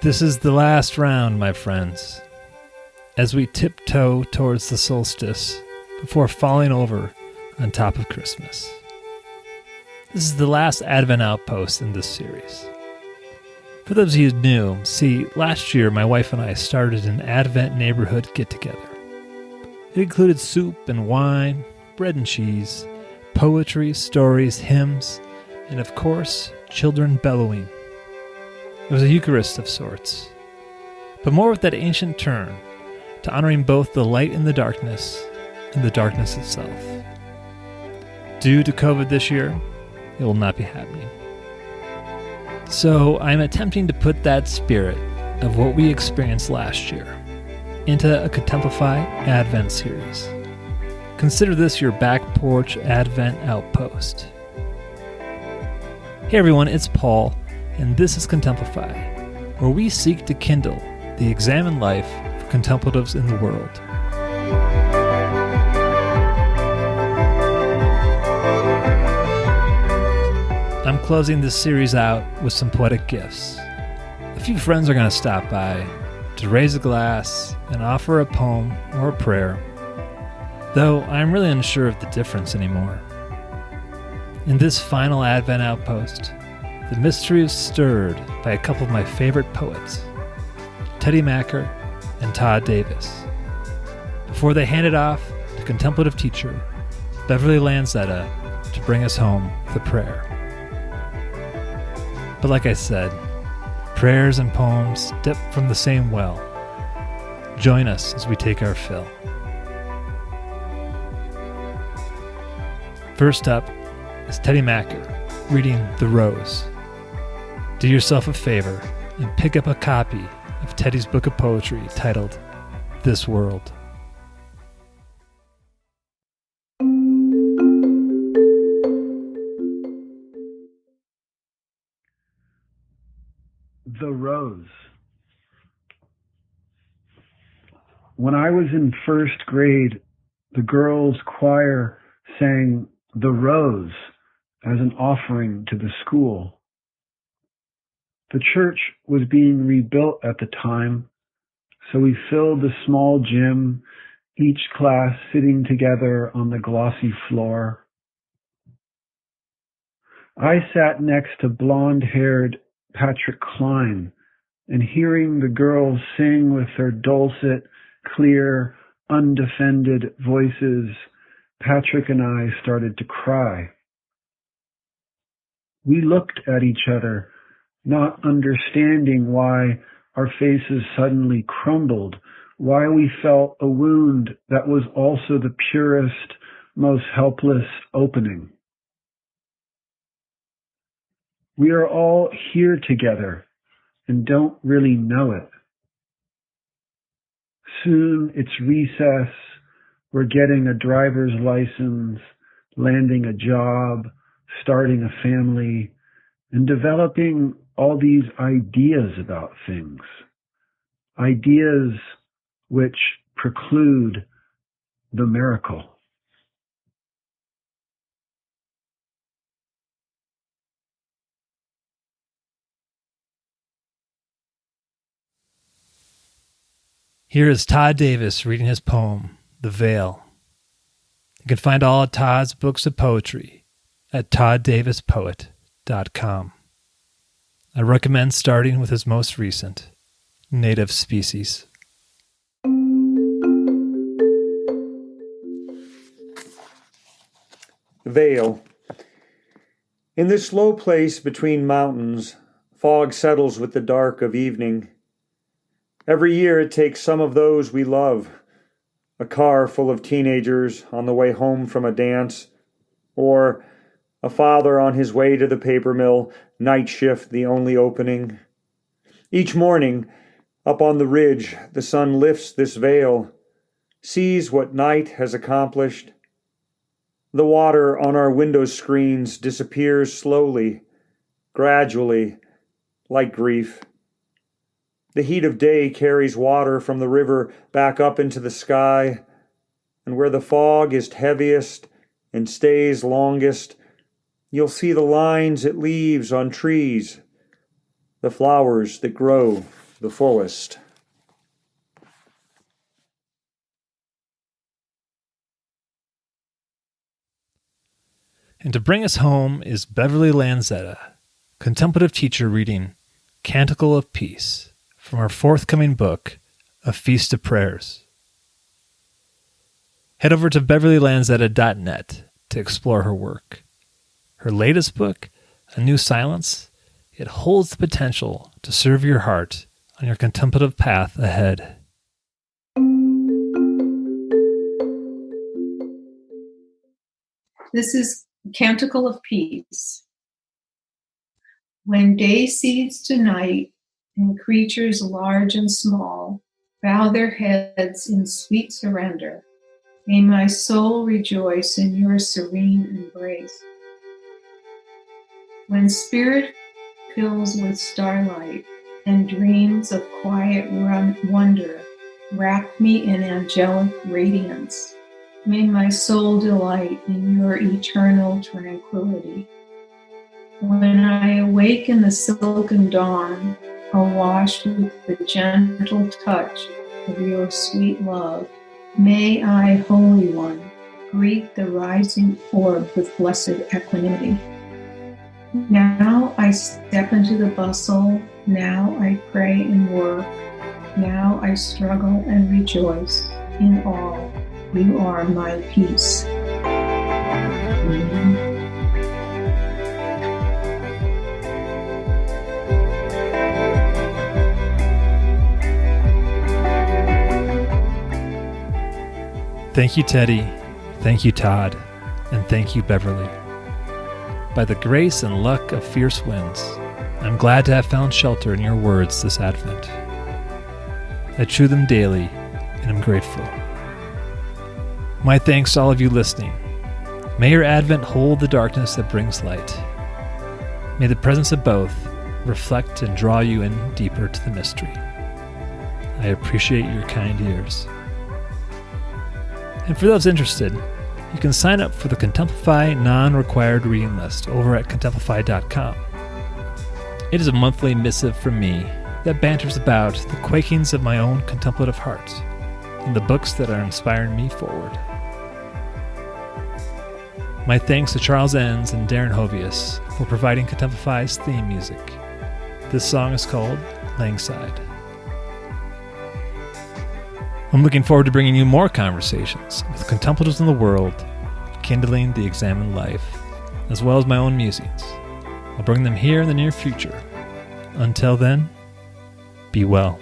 This is the last round, my friends, as we tiptoe towards the solstice before falling over on top of Christmas. This is the last Advent Outpost in this series. For those of you new, see, last year my wife and I started an Advent neighborhood get-together. It included soup and wine, bread and cheese, poetry, stories, hymns, and of course, children bellowing. It was a Eucharist of sorts, but more with that ancient turn to honoring both the light in the darkness and the darkness itself. Due to COVID this year, it will not be happening. So I'm attempting to put that spirit of what we experienced last year into a Contemplify Advent series. Consider this your Backporch Advent Outpost. Hey everyone, it's Paul, and this is Contemplify, where we seek to kindle the examined life for contemplatives in the world. I'm closing this series out with some poetic gifts. A few friends are going to stop by to raise a glass and offer a poem or a prayer, though I'm really unsure of the difference anymore. In this final Advent Outpost, the mystery is stirred by a couple of my favorite poets, Teddy Macker and Todd Davis, before they hand it off to contemplative teacher Beverly Lanzetta to bring us home with a prayer. But like I said, prayers and poems dip from the same well. Join us as we take our fill. First up is Teddy Macker reading The Rose. Do yourself a favor and pick up a copy of Teddy's book of poetry titled This World. The Rose. When I was in first grade, the girls' choir sang The Rose as an offering to the school. The church was being rebuilt at the time, so we filled the small gym, each class sitting together on the glossy floor. I sat next to blonde-haired Patrick Klein, and hearing the girls sing with their dulcet, clear, undefended voices, Patrick and I started to cry. We looked at each other, not understanding why our faces suddenly crumbled, why we felt a wound that was also the purest, most helpless opening. We are all here together and don't really know it. Soon it's recess, we're getting a driver's license, landing a job, starting a family, and developing all these ideas about things. Ideas which preclude the miracle. Here is Todd Davis reading his poem, The Veil. You can find all of Todd's books of poetry at todddavispoet.com. I recommend starting with his most recent, Native Species. Veil. In this low place between mountains, fog settles with the dark of evening. Every year it takes some of those we love, a car full of teenagers on the way home from a dance, or a father on his way to the paper mill, night shift the only opening. Each morning, up on the ridge, the sun lifts this veil, sees what night has accomplished. The water on our window screens disappears slowly, gradually, like grief. The heat of day carries water from the river back up into the sky, and where the fog is heaviest and stays longest, you'll see the lines it leaves on trees, the flowers that grow the fullest. And to bring us home is Beverly Lanzetta, contemplative teacher, reading Canticle of Peace from our forthcoming book, A Feast of Prayers. Head over to beverlylanzetta.net to explore her work. Her latest book, A New Silence, it holds the potential to serve your heart on your contemplative path ahead. This is Canticle of Peace. When day cedes to night and creatures large and small bow their heads in sweet surrender, may my soul rejoice in your serene embrace. When spirit fills with starlight and dreams of quiet wonder wrap me in angelic radiance, may my soul delight in your eternal tranquility. When I awake in the silken dawn, awash with the gentle touch of your sweet love, may I, Holy One, greet the rising orb with blessed equanimity. Now I step into the bustle, now I pray and work, now I struggle and rejoice. In all, you are my peace. Amen. Thank you, Teddy. Thank you, Todd. And thank you, Beverly. By the grace and luck of fierce winds, I'm glad to have found shelter in your words this Advent. I chew them daily, and am grateful. My thanks to all of you listening. May your Advent hold the darkness that brings light. May the presence of both reflect and draw you in deeper to the mystery. I appreciate your kind ears. And for those interested, you can sign up for the Contemplify non-required reading list over at contemplify.com. It is a monthly missive from me that banters about the quakings of my own contemplative heart and the books that are inspiring me forward. My thanks to Charles Enns and Darren Hovius for providing Contemplify's theme music. This song is called Langside. I'm looking forward to bringing you more conversations with contemplatives in the world, kindling the examined life, as well as my own musings. I'll bring them here in the near future. Until then, be well.